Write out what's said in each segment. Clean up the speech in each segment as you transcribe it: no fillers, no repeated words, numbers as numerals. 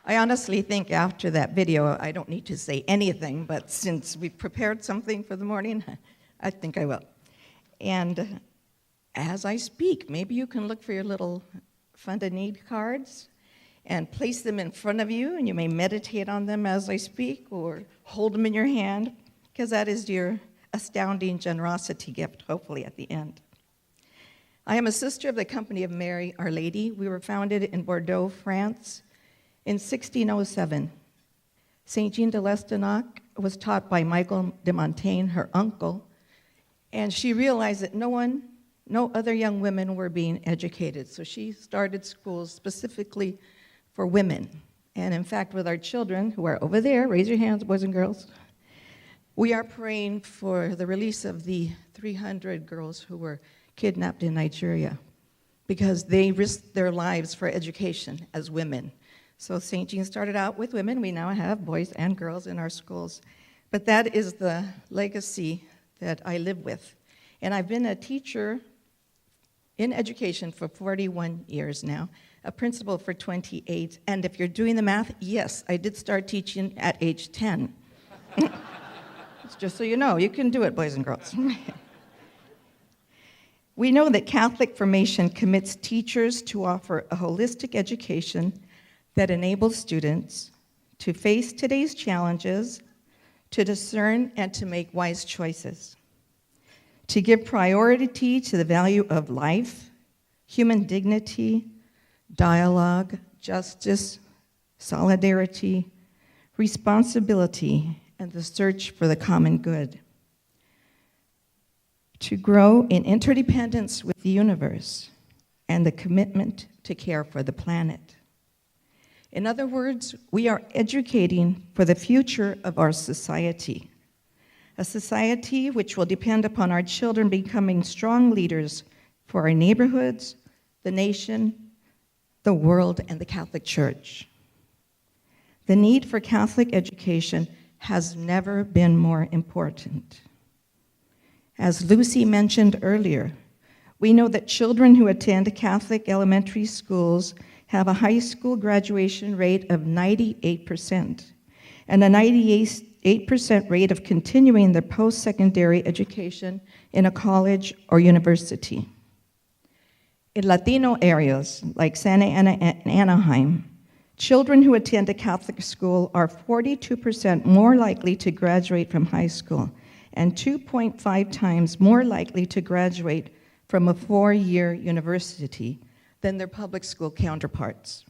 I honestly think after that video, I don't need to say anything, but since we prepared something for the morning, I think I will. And as I speak, maybe you can look for your little Fund a Need cards and place them in front of you, and you may meditate on them as I speak or hold them in your hand, because that is your astounding generosity gift, hopefully, at the end. I am a sister of the Company of Mary, Our Lady. We were founded in Bordeaux, France, in 1607. Saint Jean de l'Estanac was taught by Michael de Montaigne, her uncle, and she realized that no other young women were being educated, so she started schools specifically for women. And in fact, with our children, who are over there, raise your hands, boys and girls, we are praying for the release of the 300 girls who were kidnapped in Nigeria because they risked their lives for education as women. So St. Jean started out with women. We now have boys and girls in our schools. But that is the legacy that I live with. And I've been a teacher in education for 41 years now, a principal for 28. And if you're doing the math, yes, I did start teaching at age 10. Just so you know, you can do it, boys and girls. We know that Catholic formation commits teachers to offer a holistic education that enables students to face today's challenges, to discern and to make wise choices, to give priority to the value of life, human dignity, dialogue, justice, solidarity, responsibility, and the search for the common good, to grow in interdependence with the universe and the commitment to care for the planet. In other words, we are educating for the future of our society, a society which will depend upon our children becoming strong leaders for our neighborhoods, the nation, the world, and the Catholic Church. The need for Catholic education has never been more important. As Lucy mentioned earlier, we know that children who attend Catholic elementary schools have a high school graduation rate of 98% and a 98% rate of continuing their post-secondary education in a college or university. In Latino areas like Santa Ana and Anaheim, children who attend a Catholic school are 42% more likely to graduate from high school and 2.5 times more likely to graduate from a 4-year university than their public school counterparts.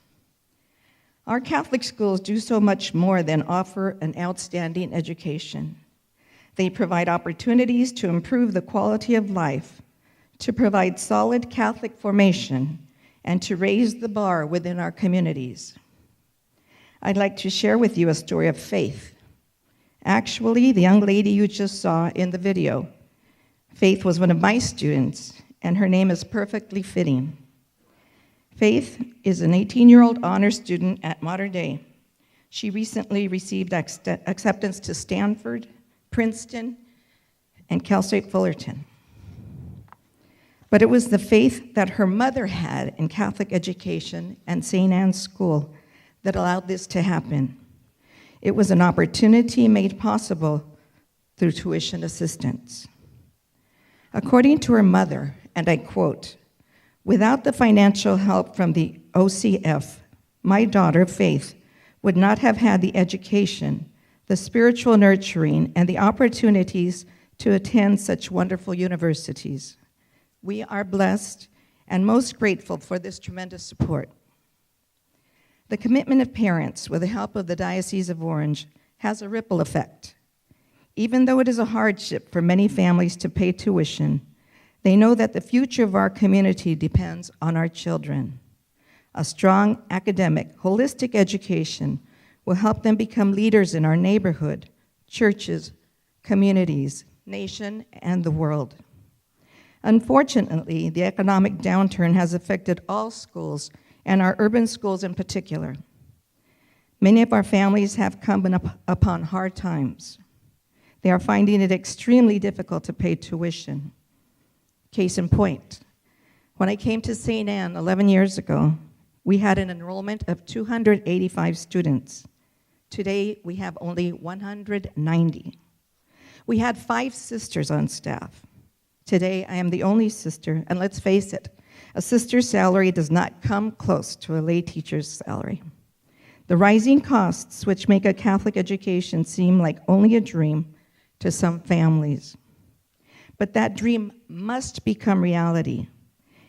Our Catholic schools do so much more than offer an outstanding education. They provide opportunities to improve the quality of life, to provide solid Catholic formation, and to raise the bar within our communities. I'd like to share with you a story of faith. Actually, the young lady you just saw in the video, Faith was one of my students, and her name is perfectly fitting. Faith is an 18-year-old honor student at Mater Dei. She recently received acceptance to Stanford, Princeton, and Cal State Fullerton. But it was the faith that her mother had in Catholic education and St. Anne's School that allowed this to happen. It was an opportunity made possible through tuition assistance. According to her mother, and I quote, "Without the financial help from the OCF, my daughter, Faith, would not have had the education, the spiritual nurturing, and the opportunities to attend such wonderful universities. We are blessed and most grateful for this tremendous support." The commitment of parents, with the help of the Diocese of Orange, has a ripple effect. Even though it is a hardship for many families to pay tuition, they know that the future of our community depends on our children. A strong academic, holistic education will help them become leaders in our neighborhood, churches, communities, nation, and the world. Unfortunately, the economic downturn has affected all schools, and our urban schools in particular. Many of our families have come upon hard times. They are finding it extremely difficult to pay tuition. Case in point, when I came to St. Anne 11 years ago, we had an enrollment of 285 students. Today, we have only 190. We had 5 sisters on staff. Today, I am the only sister, and let's face it, a sister's salary does not come close to a lay teacher's salary. The rising costs, which make a Catholic education seem like only a dream to some families. But that dream must become reality.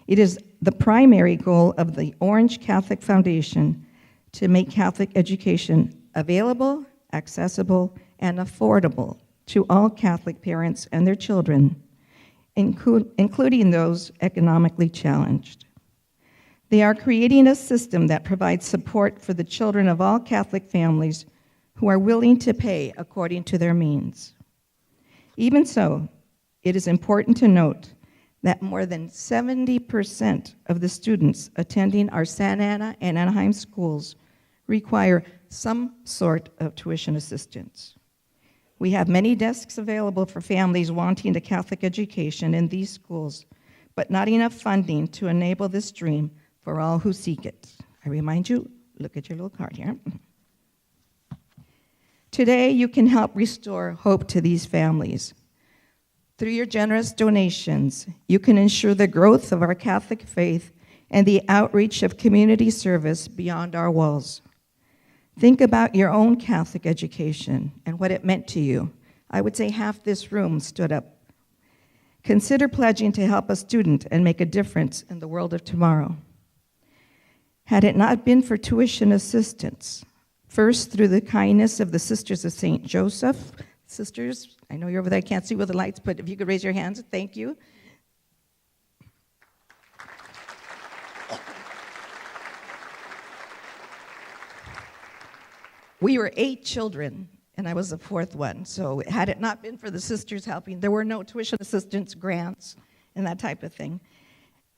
It is the primary goal of the Orange Catholic Foundation to make Catholic education available, accessible, and affordable to all Catholic parents and their children, including those economically challenged. They are creating a system that provides support for the children of all Catholic families who are willing to pay according to their means. Even so, it is important to note that more than 70% of the students attending our Santa Ana and Anaheim schools require some sort of tuition assistance. We have many desks available for families wanting a Catholic education in these schools, but not enough funding to enable this dream for all who seek it. I remind you, look at your little card here. Today, you can help restore hope to these families. Through your generous donations, you can ensure the growth of our Catholic faith and the outreach of community service beyond our walls. Think about your own Catholic education and what it meant to you. I would say half this room stood up. Consider pledging to help a student and make a difference in the world of tomorrow. Had it not been for tuition assistance, first through the kindness of the Sisters of St. Joseph, sisters, I know you're over there, I can't see with the lights, but if you could raise your hands, thank you. We were 8 children, and I was the 4th one. So had it not been for the sisters helping, there were no tuition assistance grants and that type of thing.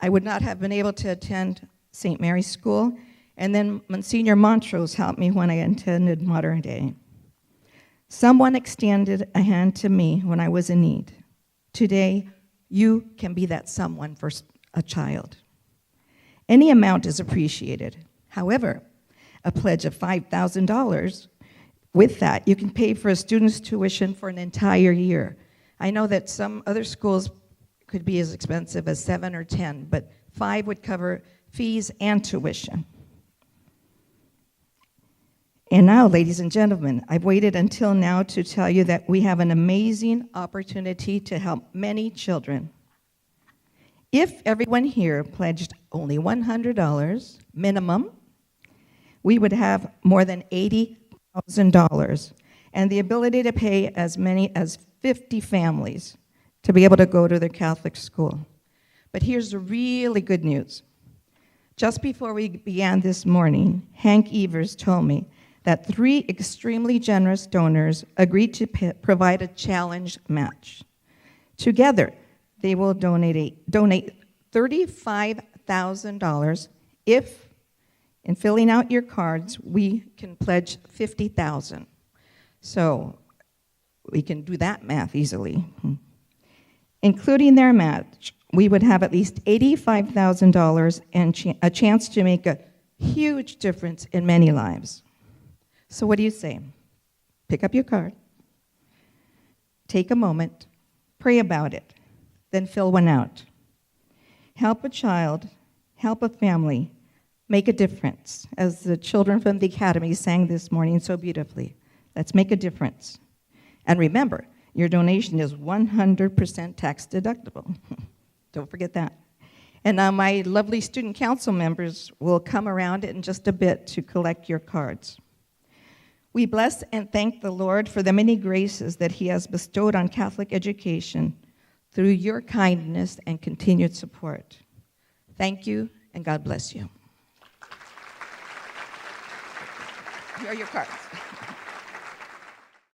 I would not have been able to attend St. Mary's School, and then Monsignor Montrose helped me when I attended Modern Day. Someone extended a hand to me when I was in need. Today, you can be that someone for a child. Any amount is appreciated. However, a pledge of $5,000, with that, you can pay for a student's tuition for an entire year. I know that some other schools could be as expensive as 7 or 10, but 5 would cover fees and tuition. And now, ladies and gentlemen, I've waited until now to tell you that we have an amazing opportunity to help many children. If everyone here pledged only $100 minimum, we would have more than $80,000 and the ability to pay as many as 50 families to be able to go to their Catholic school. But here's the really good news. Just before we began this morning, Hank Evers told me that 3 extremely generous donors agreed to provide a challenge match. Together, they will donate $35,000 if, in filling out your cards, we can pledge $50,000. So we can do that math easily. Including their match, we would have at least $85,000 and a chance to make a huge difference in many lives. So what do you say? Pick up your card, take a moment, pray about it, then fill one out. Help a child, help a family, make a difference, as the children from the Academy sang this morning so beautifully. Let's make a difference. And remember, your donation is 100% tax deductible. Don't forget that. And now my lovely student council members will come around in just a bit to collect your cards. We bless and thank the Lord for the many graces that He has bestowed on Catholic education through your kindness and continued support. Thank you, and God bless you. Here are your cards.